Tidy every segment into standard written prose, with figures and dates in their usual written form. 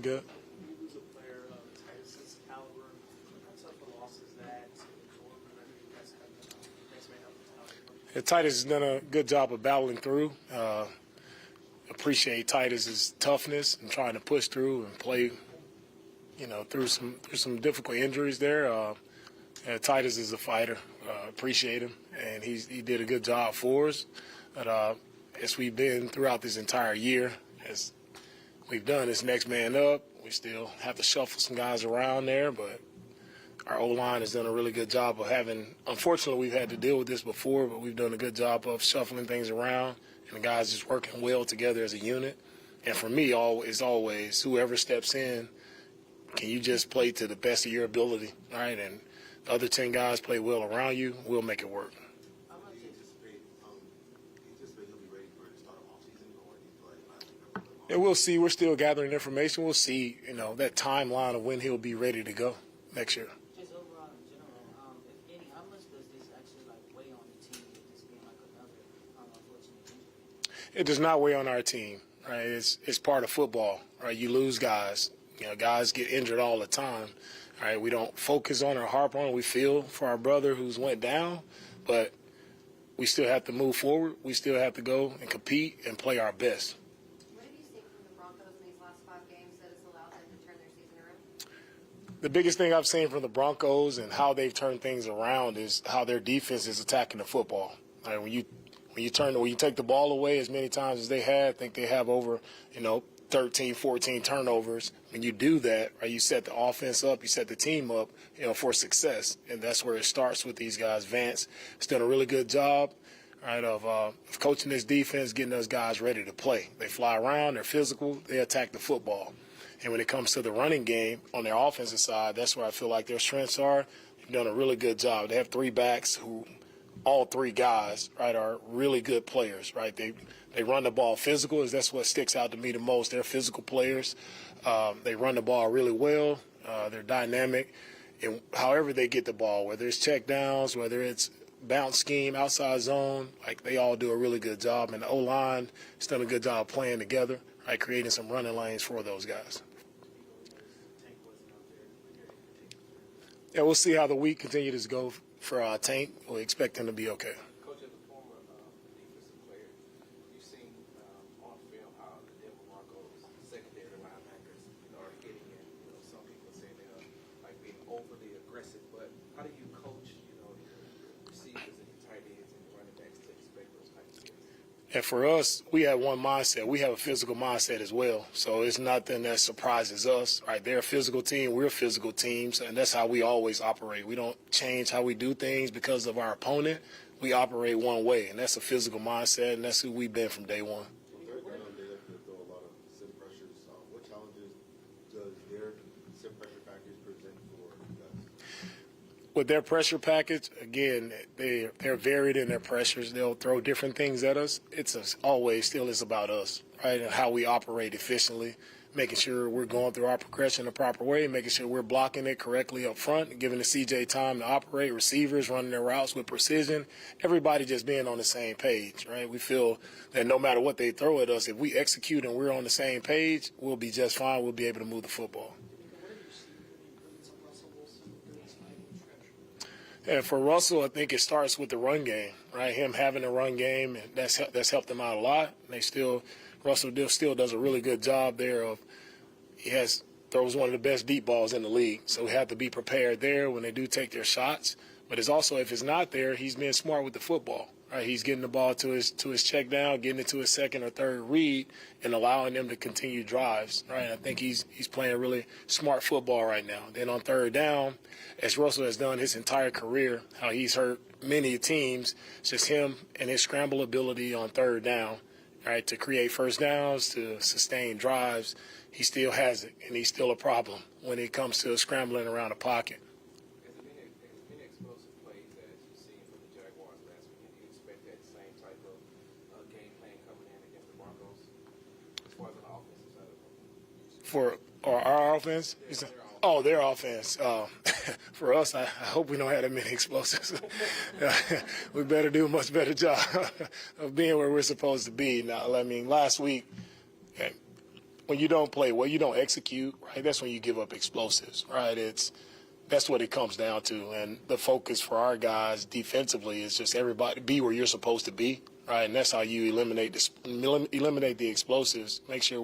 Good. When you lose a player of Titus's caliber, how tough a loss is that to absorb? And I know you guys have next man up the top. Titus has done a good job of battling through. Appreciate Titus's toughness and trying to push through and play, through some difficult injuries there. Titus is a fighter. Appreciate him, and he did a good job for us. But as we've been throughout this entire year, as we've done this next man up, we still have to shuffle some guys around there, but our O-line has done a really good job of unfortunately, we've had to deal with this before, but we've done a good job of shuffling things around, and the guys just working well together as a unit. And for me, it's always whoever steps in, can you just play to the best of your ability, right? And the other 10 guys play well around you, we'll make it work. Yeah, we'll see. We're still gathering information. We'll see, that timeline of when he'll be ready to go next year. Just overall in general, if any, how much does this actually weigh on the team with this being another unfortunate injury? It does not weigh on our team, right? It's part of football, right? You lose guys. Guys get injured all the time, right? We don't focus on or harp on. We feel for our brother who's went down, but we still have to move forward. We still have to go and compete and play our best. What have you seen from the Broncos in these last 5 games that has allowed them to turn their season around? The biggest thing I've seen from the Broncos and how they've turned things around is how their defense is attacking the football. Right? When you take the ball away as many times as they had, I think they have over, 13, 14 turnovers. When you do that, right, you set the offense up, you set the team up, for success. And that's where it starts with these guys. Vance has done a really good job, right, of coaching this defense, getting those guys ready to play. They fly around, they're physical, they attack the football. And when it comes to the running game on their offensive side, that's where I feel like their strengths are. They've done a really good job. They have 3 backs who all 3 guys, right, are really good players, right? They run the ball physical. That's what sticks out to me the most. They're physical players. They run the ball really well. They're dynamic. And however they get the ball, whether it's check downs, whether it's bounce scheme, outside zone, they all do a really good job. And the O-line has done a good job playing together, right, creating some running lanes for those guys. Yeah, we'll see how the week continues to go for Tank. We expect him to be okay. Coach, as a former defensive player, you've seen on film how the Denver Broncos secondary linebackers are getting in. Some people say they're being overly aggressive, but how do you coach, your receivers and your tight ends and your running backs to expect those types of things? And for us, we have one mindset. We have a physical mindset as well. So it's nothing that surprises us, right? They're a physical team. We're physical teams, and that's how we always operate. We don't change how we do things because of our opponent. We operate one way, and that's a physical mindset, and that's who we've been from day one. What challenges does their sim pressure package present for you guys? With their pressure package, again, they're varied in their pressures. They'll throw different things at us. It's always still is about us, right, and how we operate efficiently, making sure we're going through our progression the proper way, making sure we're blocking it correctly up front, giving the CJ time to operate, receivers running their routes with precision, everybody just being on the same page, right? We feel that no matter what they throw at us, if we execute and we're on the same page, we'll be just fine. We'll be able to move the football. And for Russell, I think it starts with the run game, right? Him having a run game, and that's helped him out a lot. Russell still does a really good job there. Throws one of the best deep balls in the league, so we have to be prepared there when they do take their shots. But it's also, if it's not there, he's being smart with the football, right? He's getting the ball to his check down, getting it to his second or third read, and allowing them to continue drives, right? I think he's playing really smart football right now. Then on third down, as Russell has done his entire career, how he's hurt many teams, it's just him and his scramble ability on third down, right, to create first downs, to sustain drives. He still has it, and he's still a problem when it comes to scrambling around the pocket. As many explosive plays as you've seen from the Jaguars last week, do you expect that same type of game plan coming in against the Broncos as far as the offensive side of it? For our offense? Their offense. For us, I hope we don't have that many explosives. We better do a much better job of being where we're supposed to be. Now, last week, when you don't play well, you don't execute, right? That's when you give up explosives, right? That's what it comes down to. And the focus for our guys defensively is just everybody be where you're supposed to be, right? And that's how you eliminate the explosives. Make sure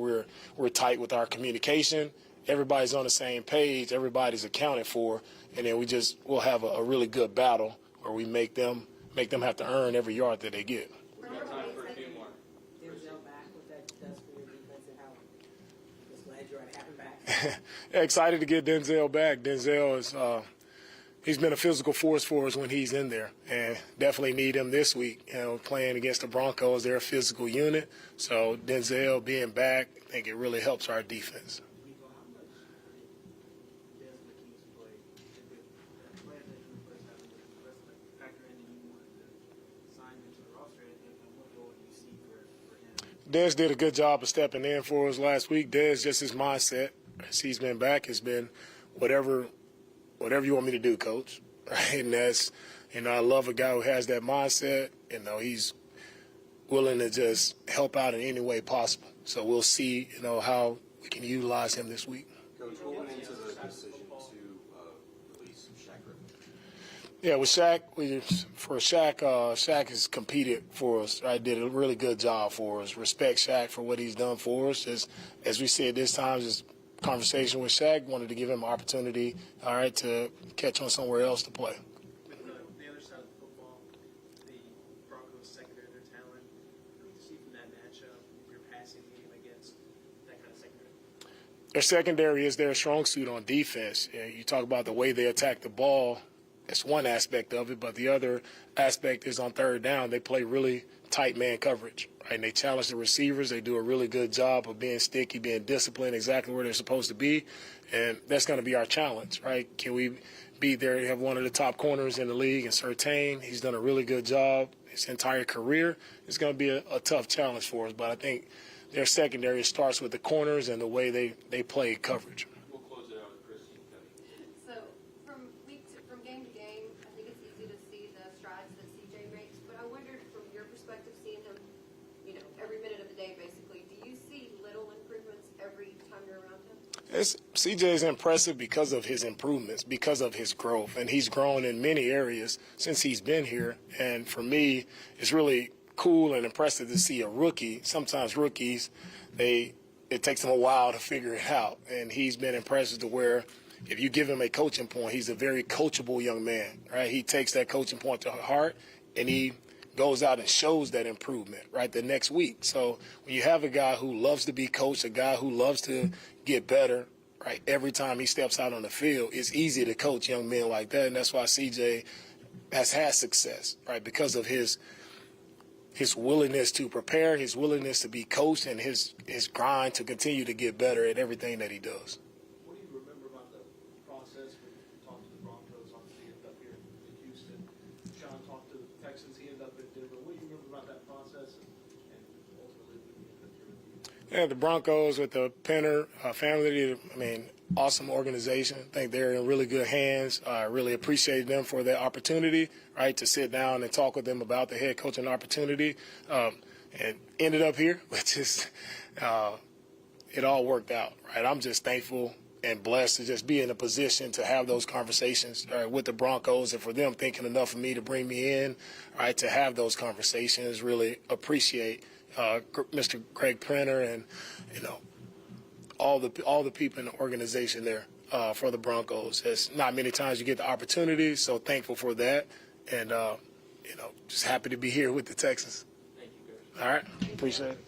we're tight with our communication. Everybody's on the same page. Everybody's accounted for, and then we'll have a really good battle where we make them have to earn every yard that they get. We got time for a few more. Denzel back with that dust for your defense and how just glad you're to have him back. Excited to get Denzel back. Denzel is he's been a physical force for us when he's in there, and definitely need him this week. You know, playing against the Broncos, they're a physical unit. So Denzel being back, I think it really helps our defense. Nico, how much does McKee's play? The players that you replace having to factor in and you wanted to sign him to the roster, and what role do you see for him? Dez did a good job of stepping in for us last week. Dez, just his mindset, as he's been back, has been whatever you want me to do, Coach. Right? And that's, I love a guy who has that mindset. He's willing to just help out in any way possible. So we'll see, how we can utilize him this week. Coach, what went into the decision to release Shaq Griffin? Yeah, with Shaq, Shaq has competed for us. Right, did a really good job for us. Respect Shaq for what he's done for us. As we said this time, just conversation with Shaq, wanted to give him an opportunity, all right, to catch on somewhere else to play. With the other side of the football, the Broncos secondary, their talent, what do you see from that matchup, your passing game against that kind of secondary? Their secondary is their strong suit on defense. You talk about the way they attack the ball. That's one aspect of it, but the other aspect is on third down. They play really tight man coverage, right? And they challenge the receivers. They do a really good job of being sticky, being disciplined, exactly where they're supposed to be, and that's going to be our challenge, right? Can we be there? Have one of the top corners in the league, and Surtain. He's done a really good job his entire career. It's going to be a tough challenge for us, but I think their secondary starts with the corners and the way they play coverage. We'll close it out with Chris and Kevin. So from game to game, I think it's easy to see the strides that CJ makes. But I wondered, from your perspective, seeing him, every minute of the day, basically, do you see little improvements every time you're around him? CJ is impressive because of his improvements, because of his growth, and he's grown in many areas since he's been here. And for me, it's really cool and impressive to see a rookie. Sometimes rookies, it takes them a while to figure it out, and he's been impressive to where if you give him a coaching point, he's a very coachable young man, right? He takes that coaching point to heart, and he goes out and shows that improvement, right, the next week. So when you have a guy who loves to be coached, a guy who loves to get better, right, every time he steps out on the field, it's easy to coach young men like that, and that's why CJ has had success, right, because of his willingness to prepare, his willingness to be coached, and his grind to continue to get better at everything that he does. What do you remember about the process when you talked to the Broncos? Obviously, he ended up here in Houston. Sean talked to the Texans. He ended up in Denver. What do you remember about that process and ultimately when he ended up here with you? Yeah, the Broncos with the Penner family, awesome organization. I think they're in really good hands. I really appreciate them for that opportunity, right, to sit down and talk with them about the head coaching opportunity, and ended up here, but just it all worked out, right? I'm just thankful and blessed to just be in a position to have those conversations with the Broncos, and for them thinking enough of me to bring me in, right, to have those conversations. Really appreciate Mr. Greg Penner and, all the people in the organization there for the Broncos. It's not many times you get the opportunity, so thankful for that, and just happy to be here with the Texans. Thank you, Coach. All right, appreciate it.